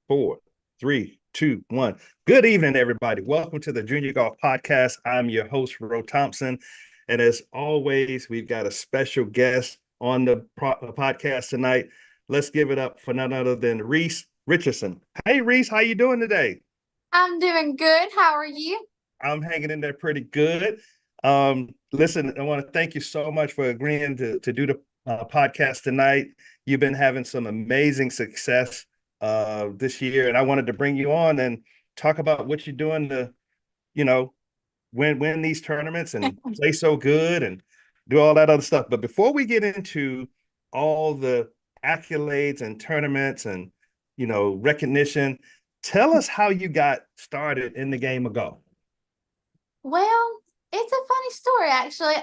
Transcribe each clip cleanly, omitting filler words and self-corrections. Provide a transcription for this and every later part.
four, three, two, one. Good evening, everybody. Welcome to the Junior Golf Podcast. I'm your host, Ro Thompson. And as always, we've got a special guest on the podcast tonight. Let's give it up for none other than Reese Richardson. Hey, Reese, how you doing today? I'm doing good. How are you? I'm hanging in there pretty good. Listen, I want to thank you so much for agreeing to do the podcast tonight. You've been having some amazing success this year, and I wanted to bring you on and talk about what you're doing to, you know, win these tournaments and play so good and do all that other stuff. But before we get into all the accolades and tournaments and recognition, tell us how you got started in the game of golf. Well, it's a funny story actually.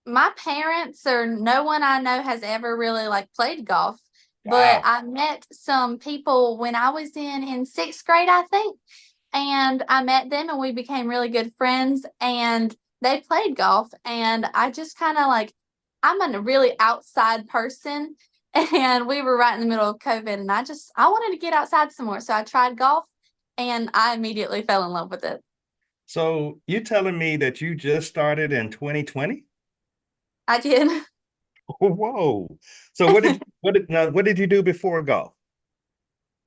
My parents or no one I know has ever really like played golf, but Wow. I met some people when I was in sixth grade, I think, and I met them and we became really good friends and they played golf and I just kind of like I'm a really outside person and we were right in the middle of COVID and I wanted to get outside some more. So I tried golf and I immediately fell in love with it. So you telling me that you just started in 2020? I did. Whoa. So what did you do before golf?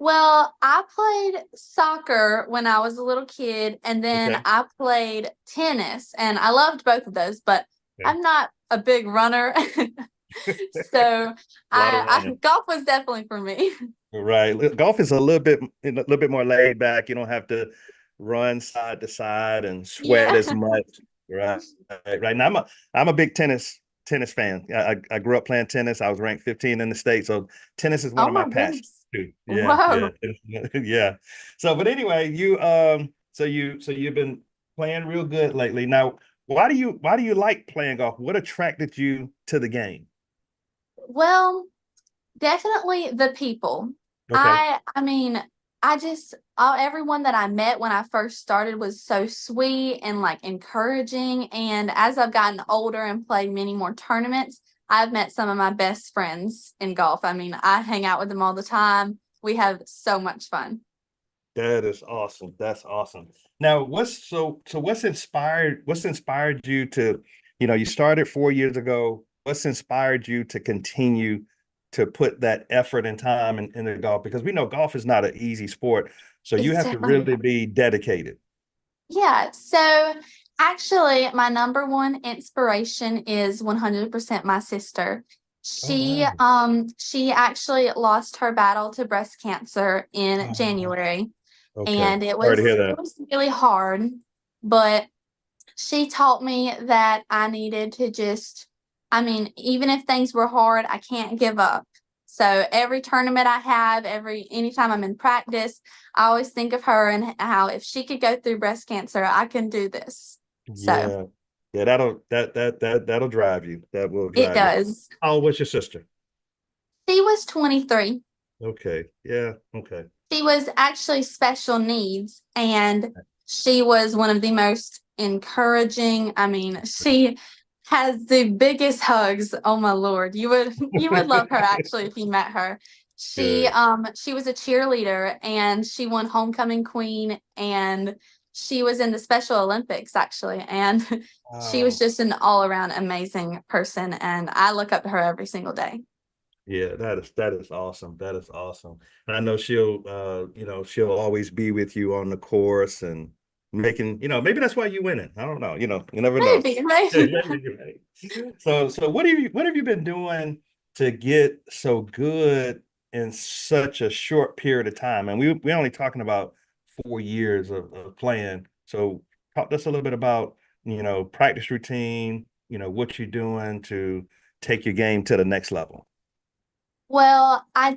Well, I played soccer when I was a little kid, and then Okay. I played tennis, and I loved both of those, but Okay. I'm not a big runner. So A lot of I running. golf was definitely for me. Right. Golf is a little bit more laid back. You don't have to run side to side and sweat Yeah. as much. Right. Right. Now I'm a big tennis fan. I grew up playing tennis. I was ranked 15 in the state. So tennis is one Oh of my my passions goodness. too. Yeah, yeah. Whoa. Yeah. So but anyway, you've been playing real good lately. Now, why do you like playing golf? What attracted you to the game? Well, definitely the people. Okay. I mean, everyone that I met when I first started was so sweet and like encouraging. And as I've gotten older and played many more tournaments, I've met some of my best friends in golf. I mean, I hang out with them all the time. We have so much fun. That is awesome. That's awesome. Now, what's inspired you to, you started 4 years ago. What's inspired you to continue to put that effort and time in the golf? Because we know golf is not an easy sport. So you It's have to definitely really be dedicated. Yeah, so actually, my number one inspiration is 100% my sister. Oh, She wow. she actually lost her battle to breast cancer in Oh, January okay. and Sorry to hear it that. was really hard, but she taught me that I needed to just, I mean, even if things were hard, I can't give up. So every tournament I have, anytime I'm in practice, I always think of her and how if she could go through breast cancer, I can do this. So Yeah. Yeah, that'll drive you. That will it drive you. does. How old was your sister? She was 23. Okay. Yeah. Okay. She was actually special needs and she was one of the most encouraging. I mean, she has the biggest hugs. Oh my Lord. You would love her actually if you met her. Good. She was a cheerleader and she won homecoming queen and she was in the Special Olympics actually and she was Wow. just an all-around amazing person and I look up to her every single day. Yeah, that is awesome. That is awesome. And I know she'll always be with you on the course and making, maybe that's why you winning. I don't know. You never know. Maybe, maybe. Maybe you're right. So what have you been doing to get so good in such a short period of time? And we're only talking about 4 years of playing. So talk to us a little bit about, practice routine, what you're doing to take your game to the next level. Well, I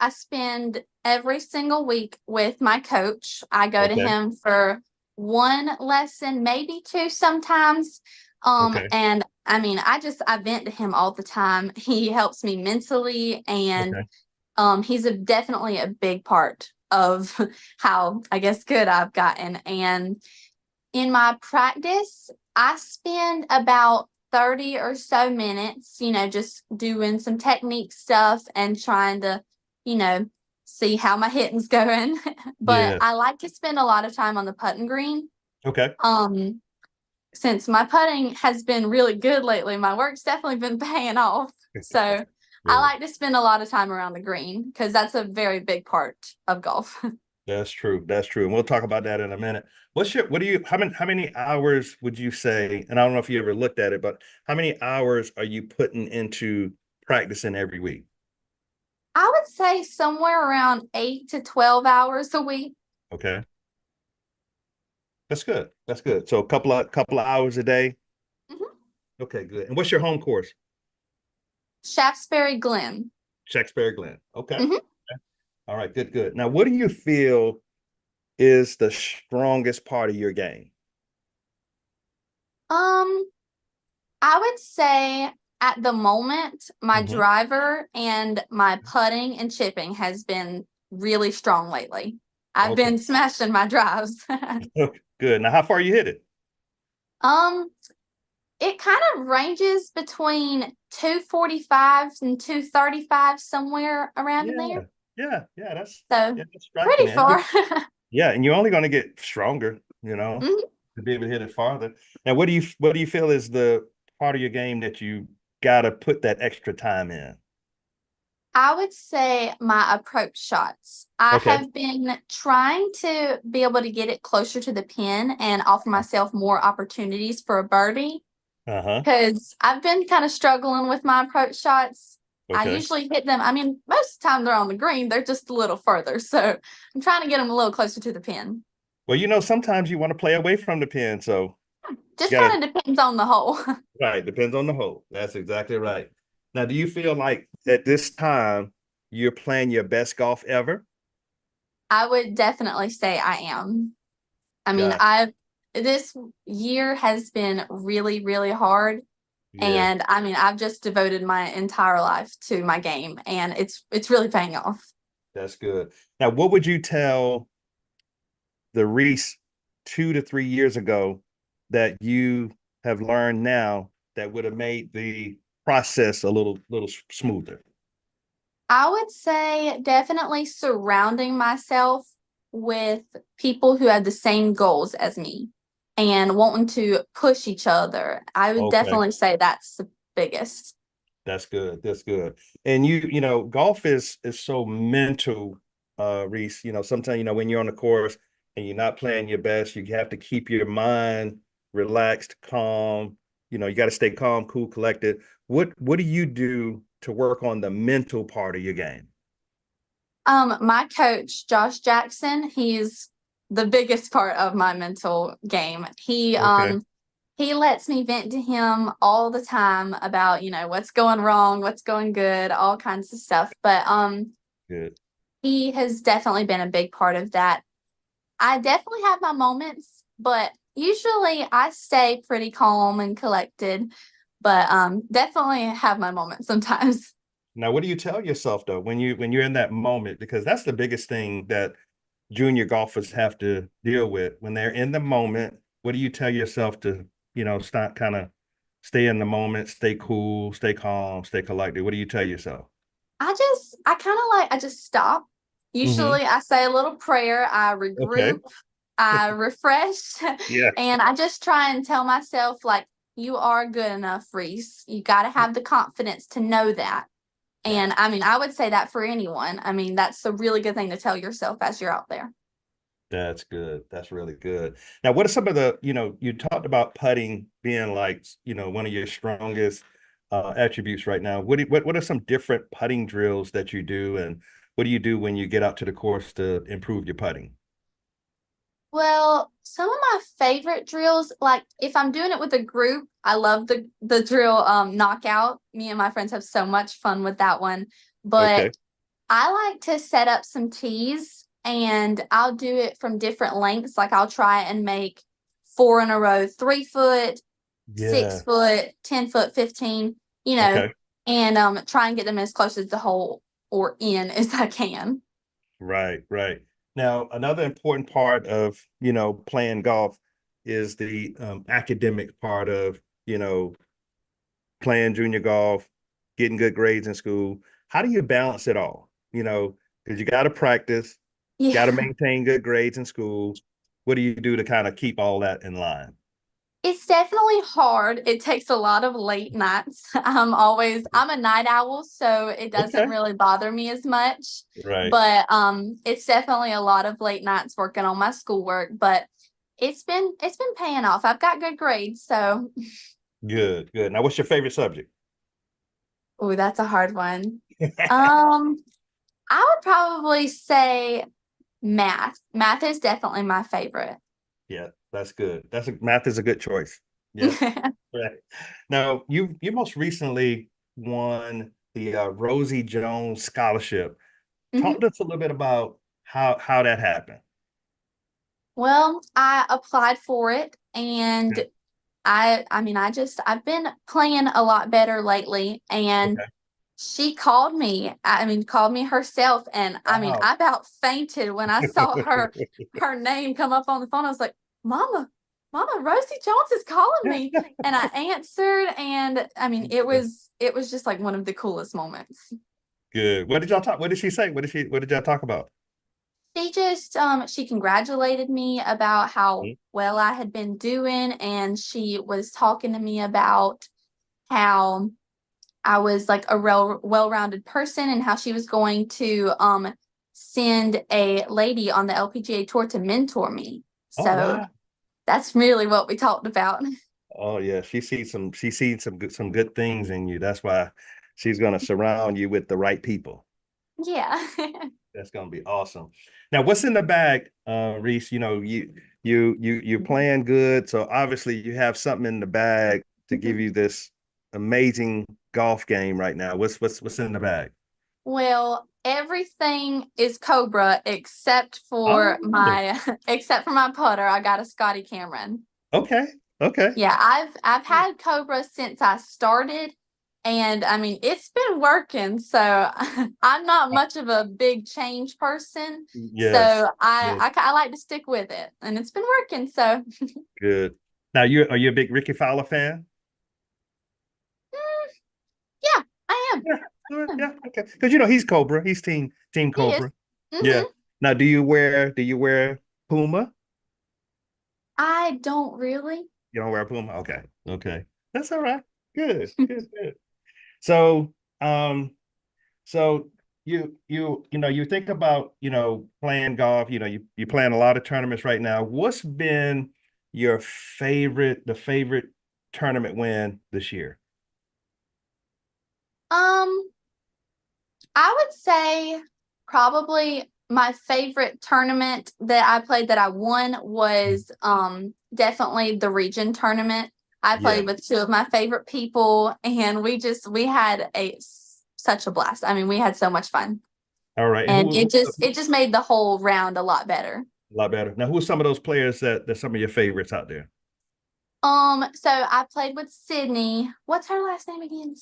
spend every single week with my coach. I go to Okay. him for one lesson, maybe two sometimes. Okay. And I mean, I vent to him all the time. He helps me mentally and Okay. he's definitely a big part of how I guess good I've gotten. And in my practice, I spend about 30 or so minutes, just doing some technique stuff and trying to, you know, see how my hitting's going. But Yeah. I like to spend a lot of time on the putting green. Okay. Um, since my putting has been really good lately, my work's definitely been paying off. So I Good. like to spend a lot of time around the green because that's a very big part of golf. That's true. That's true. And we'll talk about that in a minute. What do you, how many hours would you say, and I don't know if you ever looked at it, but how many hours are you putting into practicing every week? I would say somewhere around 8 to 12 hours a week. Okay. That's good. That's good. So a couple of hours a day. Mhm. Okay, good. And what's your home course? Shaftesbury Glen. Shakespeare Glen. Okay. Mhm. All right, good, good. Now, what do you feel is the strongest part of your game? Um, I would say at the moment, my Hmm. driver and my putting and chipping has been really strong lately. I've Okay. been smashing my drives. Good. Now, how far you hit it? Um, it kind of ranges between 245 and 235, somewhere around in Yeah. there. Yeah. Yeah. So That's striking pretty it. far. Yeah, and you're only going to get stronger, Mhm. to be able to hit it farther. Now, what do you feel is the part of your game that you got to put that extra time in? I would say my approach shots. I Okay. have been trying to be able to get it closer to the pin and offer myself more opportunities for a birdie Uh-huh. because I've been kind of struggling with my approach shots. I Okay. usually hit them. I mean, most of the time they're on the green, they're just a little further. So I'm trying to get them a little closer to the pin. Well, sometimes you want to play away from the pin, so you Just got to, kind of depends on the hole. right, depends on the hole. That's exactly right. Now, do you feel like at this time you're playing your best golf ever? I would definitely say I am. I mean, Got I've this year has been really, really hard. Yeah, And I mean, I've just devoted my entire life to my game and it's really paying off. that's good. Now, what would you tell the Reese 2 to 3 years ago that you have learned now that would have made the process a little smoother? I would say definitely surrounding myself with people who have the same goals as me and wanting to push each other. I would Okay, definitely say that's the biggest. that's good. That's good. And golf is so mental, Reese. Sometimes when you're on the course and you're not playing your best, you have to keep your mind relaxed, calm. You got to stay calm, cool, collected. What do you do to work on the mental part of your game? My coach, Josh Jackson, he's the biggest part of my mental game. Okay, He lets me vent to him all the time about, what's going wrong, what's going good, all kinds of stuff. But good. he has definitely been a big part of that. I definitely have my moments, but usually I stay pretty calm and collected, but definitely have my moments sometimes. Now, what do you tell yourself though when you're in that moment? Because that's the biggest thing that junior golfers have to deal with when they're in the moment. What do you tell yourself to, stop kind of stay in the moment, stay cool, stay calm, stay collected? What do you tell yourself? I kind of I just stop. Hmm. Usually I say a little prayer, I Okay. regroup, I refresh, Yeah. and I just try and tell myself, like, you are good enough, Reese. You got to have the confidence to know that. Right. And I mean, I would say that for anyone. I mean, that's a really good thing to tell yourself as you're out there. That's good. That's really good. Now, what are some of you talked about putting being like, one of your strongest attributes right now. What are some different putting drills that you do, and what do you do when you get out to the course to improve your putting? Well, some of my favorite drills, like if I'm doing it with a group, I love the drill knockout. Me and my friends have so much fun with that one. Okay. But I like to set up some tees and I'll do it from different lengths. Like I'll try and make four in a row, 3 foot, six Yeah. foot, 10 foot, 15, you know, Okay. and try and get them as close as the hole or in as I can. Right, right. Now, another important part of, playing golf is the academic part of, playing junior golf, getting good grades in school. How do you balance it all? Because you got to practice, got to Yeah. maintain good grades in school. What do you do to kind of keep all that in line? It's definitely hard. It takes a lot of late nights. I'm a night owl, so it doesn't Okay. really bother me as much. Right. But it's definitely a lot of late nights working on my schoolwork, but it's been paying off. I've got good grades, so Good. Good. Now, what's your favorite subject? oh, that's a hard one. Um, I would probably say math. Math is definitely my favorite. Yeah, that's good. Math is a good choice. Yeah. Right. Now, you most recently won the Rosie Jones Scholarship. Talk Mhm. to us a little bit about how that happened. Well, I applied for it and I've been playing a lot better lately and Okay. she called me. Called me herself and Wow. I about fainted when I saw her name come up on the phone. I was like, "Mama, Mama, Rosie Jones is calling me." And I answered and it was just like one of the coolest moments. Good. What did y'all talk? What did she say? What did y'all talk about? She congratulated me about how Mhm. well I had been doing and she was talking to me about how I was like a real well-rounded person and how she was going to send a lady on the LPGA tour to mentor me. Oh So wow. that's really what we talked about. Oh yeah. She sees some good things in you. That's why she's gonna surround you with the right people. Yeah. That's gonna be awesome. Now, what's in the bag, Reese? You're playing good, so obviously you have something in the bag to give you this amazing golf game right now. What's in the bag? Well, everything is Cobra except Oh, for really? my except for my putter. I got a Scotty Cameron. Okay, okay. Yeah, I've had Cobra since I started, and it's been working. So I'm not much of a big change person, so Yes, yes, I like to stick with it, and it's been working. So good. Now, are you a big Ricky Fowler fan? mm, yeah, I am. Yeah, yeah, okay. Because he's Cobra. He's Team He is. Cobra. Yeah. Hmm. Now, do you wear Puma? I don't really. You don't wear Puma? Okay. Okay. That's all right. Good. Good. Good. So, so you think about, playing golf, you playing a lot of tournaments right now. What's been the favorite tournament win this year? Um, I would say probably my favorite tournament that I played that I won was definitely the region tournament. I Yeah. played with two of my favorite people and we had such a blast. We had so much fun. All right. And And who it just made the whole round a lot better. a lot better. Now, who are some of those players that's some of your favorites out there? So I played with Sydney. What's her last name again?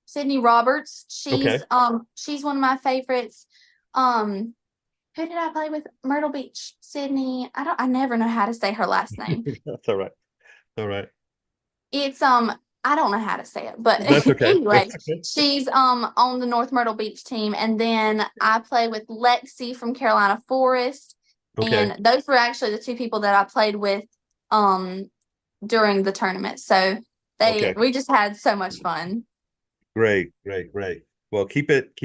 Sydney Roberts. Okay. She's one of my favorites. Um Who did I play with? Myrtle Beach, Sydney. I never know how to say her last name. That's all right. All right. It's I don't know how to say it, but That's okay. anyway, That's okay. she's on the North Myrtle Beach team, and then I play with Lexi from Carolina Forest, Okay. and those were actually the two people that I played with um during the tournament. So they Okay. we just had so much fun. Great, great, great. Well, keep it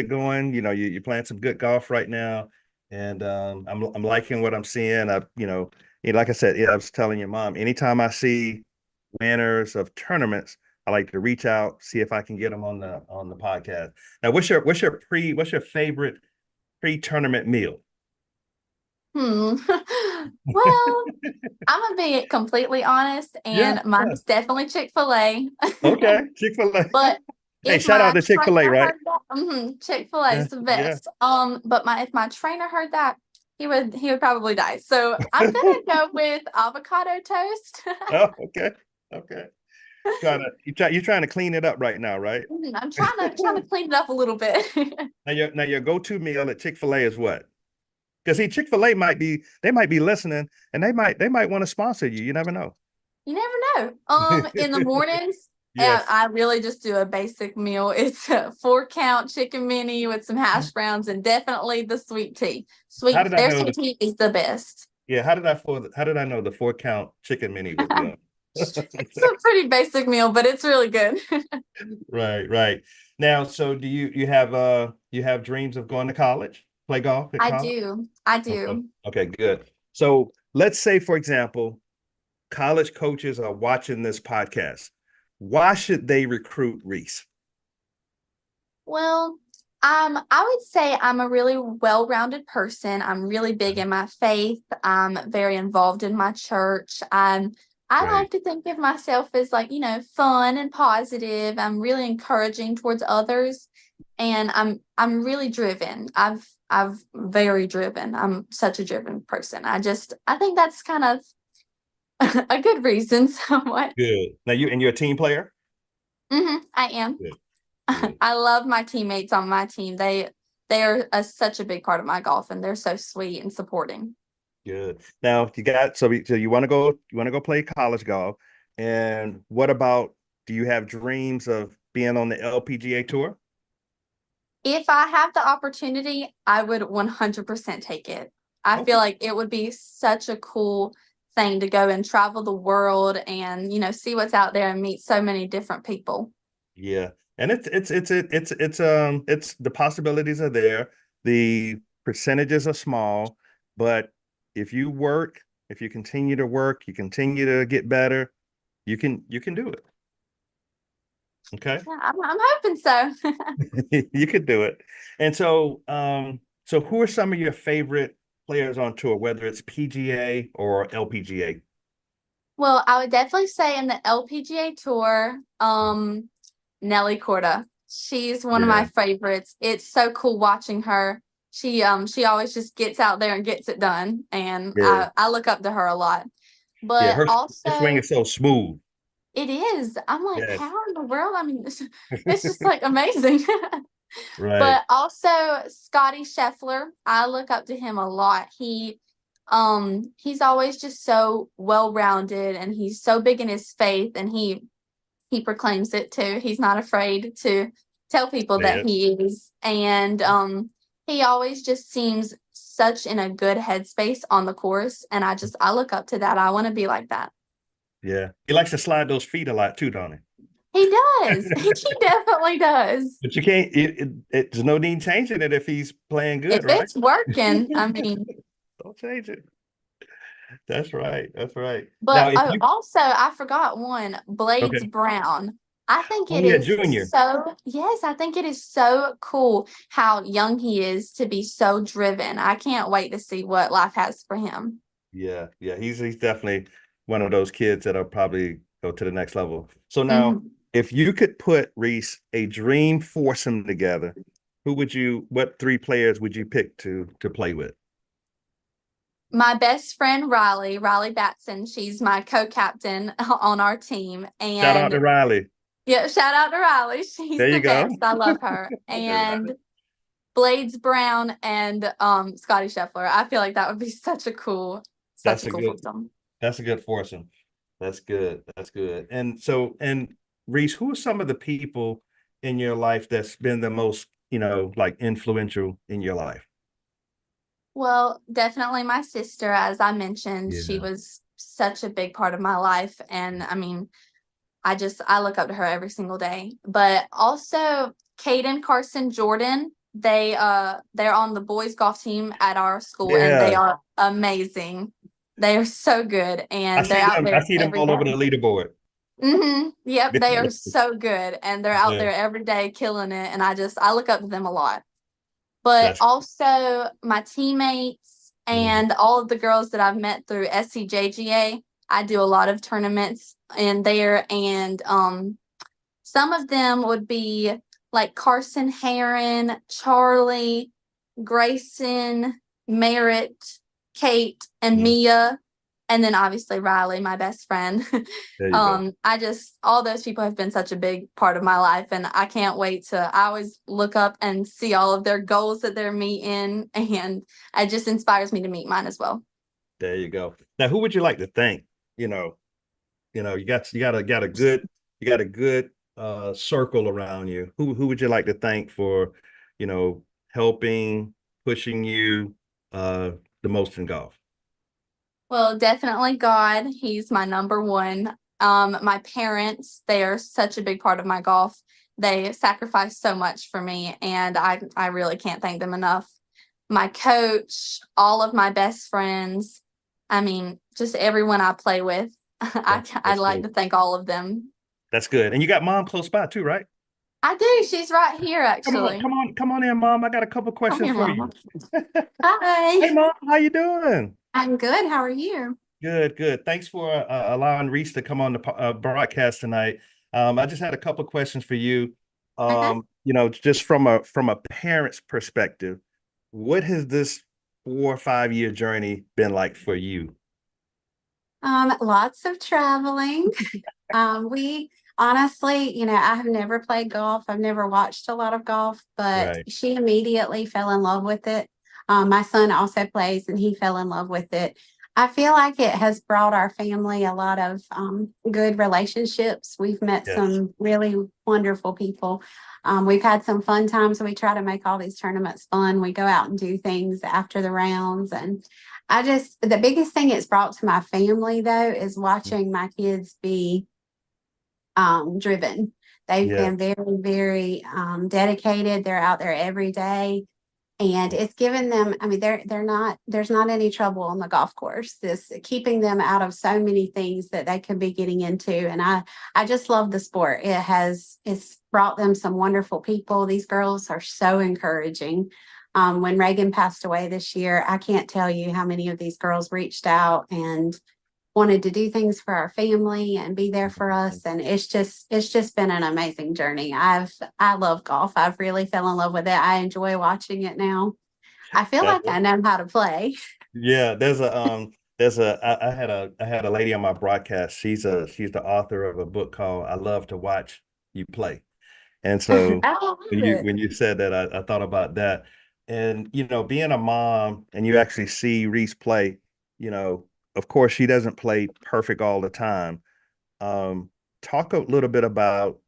going. You're playing some good golf right now, and I'm liking what I'm seeing. Like I said, yeah, I was telling your mom, anytime I see winners of tournaments, I like to reach out, see if I can get them on the podcast. Now, what's your favorite pre-tournament meal? Hmm. Well, I'm gonna be completely honest, Yeah, and yeah. mine's definitely Chick-fil-A. Okay, Chick-fil-A. But Hey, if shout out my to Chick-fil-A, trainer right? heard that, Chick-fil-A Yeah, is the yeah. best. But my if my trainer heard that, he would probably die. So I'm gonna go with avocado toast. Oh, okay, okay. You're trying to clean it up right now, right? I'm trying to clean it up a little bit. Now your go-to meal at Chick-fil-A is what? Because see, Chick-fil-A they might be listening and they might want to sponsor you. You never know. You never know. In the mornings, And Yes. I really just do a basic meal. It's a 4 count chicken mini with some hash browns and definitely the sweet tea. How did I Their know sweet the tea is the best. yeah, how did I know the 4 count chicken mini would be on? It's a pretty basic meal, but it's really good. Right, right. Now, so do you have dreams of going to college? Play golf at I college? do. I Okay. do. Okay, good. So let's say, for example, college coaches are watching this podcast. Why should they recruit Reese? Well, I would say I'm a really well-rounded person. I'm really big in my faith. I'm very involved in my church. I like Great. to think of myself as like, fun and positive. I'm really encouraging towards others, and I'm really driven. I've very driven. I'm such a driven person. I think that's kind of a good reason somewhat. Good. Now you're a team player? I am. Good. Good. I love my teammates on my team. They are such a big part of my golf, and they're so sweet and supporting. Good. Now so you want to go play college golf. And what about do you have dreams of being on the LPGA tour? If I have the opportunity, I would 100% take it. I feel Okay. like it would be such a cool thing to go and travel the world and, see what's out there and meet so many different people. Yeah. And it's the possibilities are there. The percentages are small, but if you work, if you continue to work, you continue to get better, you can do it. Okay. Yeah, I'm hoping so. You could do it. And so who are some of your favorite players on tour, whether it's PGA or LPGA? Well, I would definitely say in the LPGA tour, Nelly Corda. She's one of my Yeah. favorites. It's so cool watching her. She always just gets out there and gets it done, and Yeah. I look up to her a lot. Yeah. But Her swing also, is so smooth. it is. I'm like, Yes. how in the world? I mean, it's just like amazing. Right. But also Scotty Scheffler, I look up to him a lot. He's always just so well-rounded, and he's so big in his faith, and he proclaims it too. He's not afraid to tell people Say that it. he is. And he always just seems such in a good headspace on the course. And I look up to that. I want to be like that. Yeah. He likes to slide those feet a lot too, don't He does. he? He definitely does. But you can't. There's no need changing it if he's playing If good, right? it's working, I mean, Don't change it. That's right. That's right. Now, but if oh, you also I forgot one, Blades okay. Brown. I think Oh it yeah, is Junior. so, yes, I think it is so cool how young he is to be so driven. I can't wait to see what life has for him. Yeah, yeah. He's definitely one of those kids that'll probably go to the next level. So now, Mhm. if you could put Reese a dream foursome together, what three players would you pick to play with? My best friend Riley Batson, she's my co-captain on our team. Shout out to And Riley. yeah, shout out to Riley. She's There you the go. best. I love her. Hey, Riley. And Blades Brown and Scotty Scheffler. I feel like that would be such That's a a cool good. foursome. That's a good foursome. That's good. That's good. And Reese, who are some of the people in your life that's been the most, like influential in your life? Well, definitely my sister, as I mentioned, she Yeah. was such a big part of my life. And I mean, I look up to her every single day. But also Caden, Carson, Jordan, they're on the boys golf team at our school, and they Yeah. are amazing. They are so good, and they're out I there see them every all over day. the leaderboard. Yep, they are so good, and they're out Yeah. there every day killing it, and I look up to them a lot. But That's also my teammates mhm. and all of the girls that I've met through SCJGA. I do a lot of tournaments in there, and some of them would be like Carson Heron, Charlie, Grayson, Merritt, Kate, and Mhm. Mia, and then obviously Riley, my best friend. There you go. All those people have been such a big part of my life, and I can't wait I always look up and see all of their goals that they're meeting, and it just inspires me to meet mine as well. There you go. Now, who would you like to thank? You know, you got a got a good circle around you. Who would you like to thank for, helping, pushing you the most in golf? Well, definitely God. He's my number one. My parents, they are such a big part of my golf. They sacrifice so much for me, and I really can't thank them enough. My coach, all of my best friends, I mean, just everyone I play with. I'd That's like good. to thank all of them. That's good. And you got mom close by too, right? I do. She's right here, Come on, actually. come on, come on in, mom. I got a couple Come questions here, for Mama. you. Hey, Hi. mom, how you doing? I'm good. How are you? Good, good. Thanks for allowing Reese to come on the broadcast tonight. I just had a couple of questions for you. Okay. Just from a parent's perspective, what has this 4 or 5 year journey been like for you? Lots of traveling. We honestly, I have never played golf. I've never watched a lot of golf, but Right. she immediately fell in love with it. My son also plays and he fell in love with it. I feel like it has brought our family a lot of good relationships. We've met Yes. some really wonderful people. We've had some fun times. We try to make all these tournaments fun. We go out and do things after the rounds. And the biggest thing it's brought to my family, though, is watching my kids be driven. They've Yeah. been very, very dedicated. They're out there every day. And it's given them, I mean, there's not any trouble on the golf course. This keeping them out of so many things that they could be getting into. And I just love the sport. It's brought them some wonderful people. These girls are so encouraging. When Reagan passed away this year, I can't tell you how many of these girls reached out and wanted to do things for our family and be there for us. And it's just been an amazing journey. I love golf. I've really fell in love with it. I enjoy watching it now. I feel like I know how to play. Yeah, I had a lady on my broadcast. She's the author of a book called I Love to Watch You Play. And I so love when you it. when you said that, I thought about that. And being a mom and you actually see Reese play, you know, of course she doesn't play perfect all the time. Talk a little bit about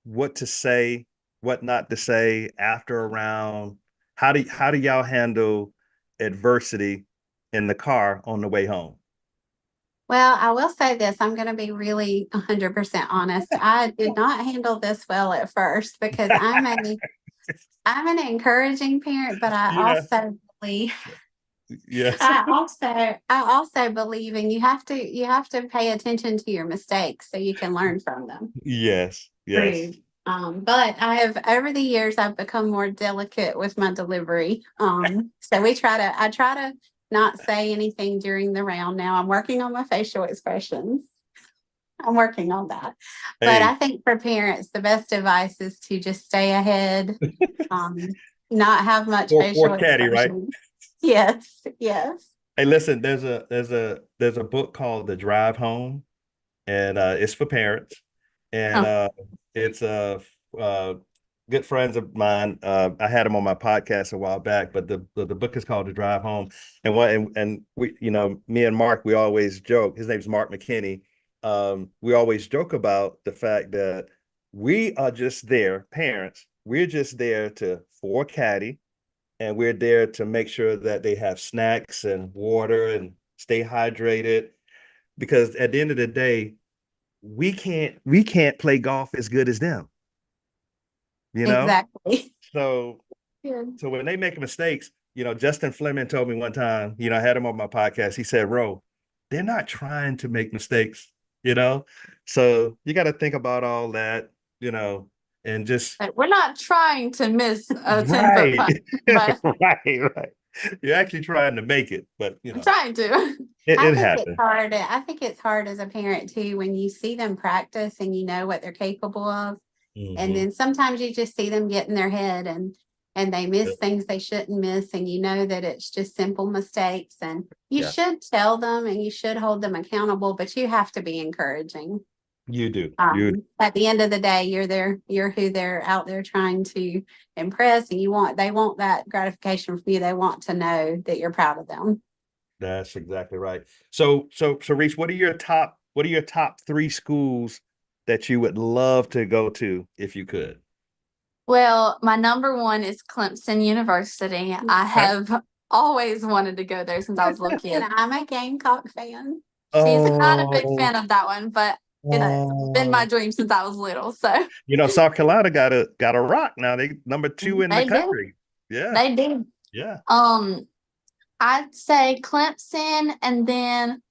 what to say, what not to say after a round. How do y'all handle adversity in the car on the way home? Well, I will say this. I'm going to be really 100% honest. I did not handle this well at first because I'm an encouraging parent, but I Yeah. also believe Yes. I also believe in you have to pay attention to your mistakes so you can learn from them. Yes. Yes. True. But over the years I've become more delicate with my delivery. So I try to not say anything during the round now. I'm working on my facial expressions. I'm working on that. But I Hey, think for parents, the best advice is to just stay ahead, um, not have much facial fourth caddy, right? expression. Yes, yes. Hey, listen, there's a book called The Drive Home, and it's for parents, and Oh, it's good friends of mine. I had him on my podcast a while back, but the book is called The Drive Home, and we, me and Mark, we always joke. His name's Mark McKinney. We always joke about the fact that we are just there, parents. We're just there to for caddy, and we're there to make sure that they have snacks and water and stay hydrated. Because at the end of the day, we can't play golf as good as them, you know? Exactly. So Yeah. so when they make mistakes, Justin Fleming told me one time, I had him on my podcast. He said, Ro, they're not trying to make mistakes, you know? So you got to think about all that, and just we're not trying to miss a 10-foot right. putt, but Right. You're actually trying to make it, but I'm trying to. it, I it think it's happened. hard. I think it's hard as a parent too when you see them practice and you know what they're capable of. And Hmm. then sometimes you just see them get in their head and they miss things they shouldn't miss. And you know that it's just simple mistakes. And you Yeah, should tell them and you should hold them accountable, but you have to be encouraging. you do. You At the end of the day, you're who they're out there trying to impress, and they want that gratification from you. They want to know that you're proud of them. That's exactly right. So Reese, what are your top three schools that you would love to go to if you could? Well, my number one is Clemson University. I Okay. have always wanted to go there since I was a little kid. And I'm a Gamecock fan. She's not a big Oh, fan of that one, but it's been my dream since I was little. So South Carolina got a rock now. They number 2 in the they did. country. Yeah, They did. yeah. I'd say Clemson, and then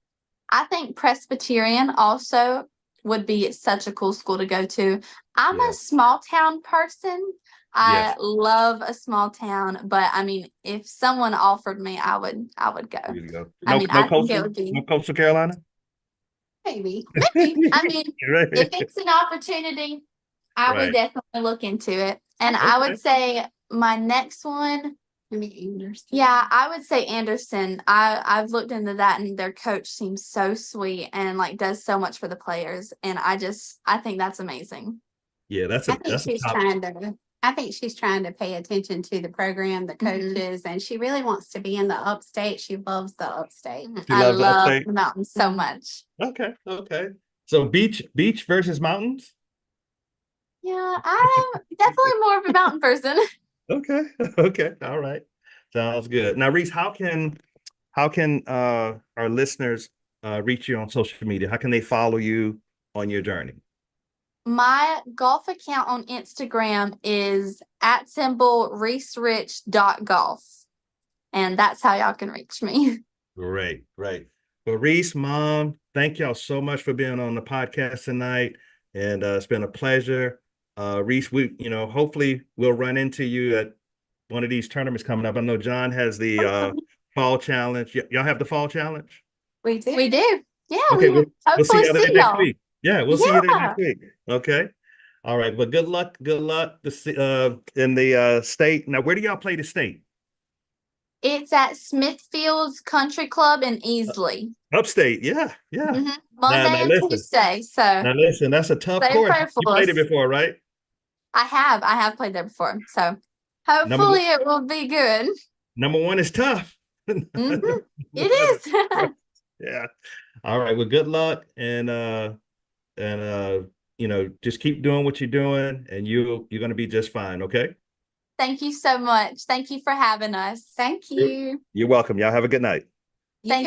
I think Presbyterian also would be such a cool school to go to. I'm Yeah. a small town person. Yes. I love a small town, but I mean, if someone offered me, I would go. Here you go. I No, mean, no I think it coastal, would be no coastal Carolina. Maybe. maybe. I mean, Right. if it's an opportunity, I Right. would definitely look into it. And Okay. I would say my next one, Maybe Anderson. yeah, I would say Anderson. I've looked into that, and their coach seems so sweet and like does so much for the players. And I think that's amazing. Yeah, I think that's a she's top. trying to pay attention to the program, the coaches, and she really wants to be in the upstate. She loves the upstate. She I loves love upstate. the mountains so much. Okay, okay. So beach versus mountains. Yeah, I'm definitely more of a mountain person. Okay, okay, all right. Sounds good. Now, Reese, how can our listeners reach you on social media? How can they follow you on your journey? My golf account on Instagram is @reeserich.golf. And that's how y'all can reach me. Great, great. Well, Reese, Mom, thank y'all so much for being on the podcast tonight. And it's been a pleasure. Reese, hopefully we'll run into you at one of these tournaments coming up. I know John has the fall challenge. Y'all have the fall challenge? We do. We do. Yeah, Okay, we will we'll see hopefully you there see next y'all. week. Yeah, we'll see you there Yeah. next week. Okay. All right. Well, good luck. Good luck in the state. Now, where do y'all play the state? It's at Smithfield's Country Club in Easley. Upstate. Yeah, yeah. Monday now and listen. Tuesday. So Now listen, that's a tough Say a course. prayer for You played it us. before, right? I have played there before. So Number hopefully it will be good. Number one is tough. It is. Yeah. All right. Well, good luck, and just keep doing what you're doing, and you're gonna be just fine. Okay. Thank you so much. Thank you for having us. Thank you. You're welcome. Y'all have a good night.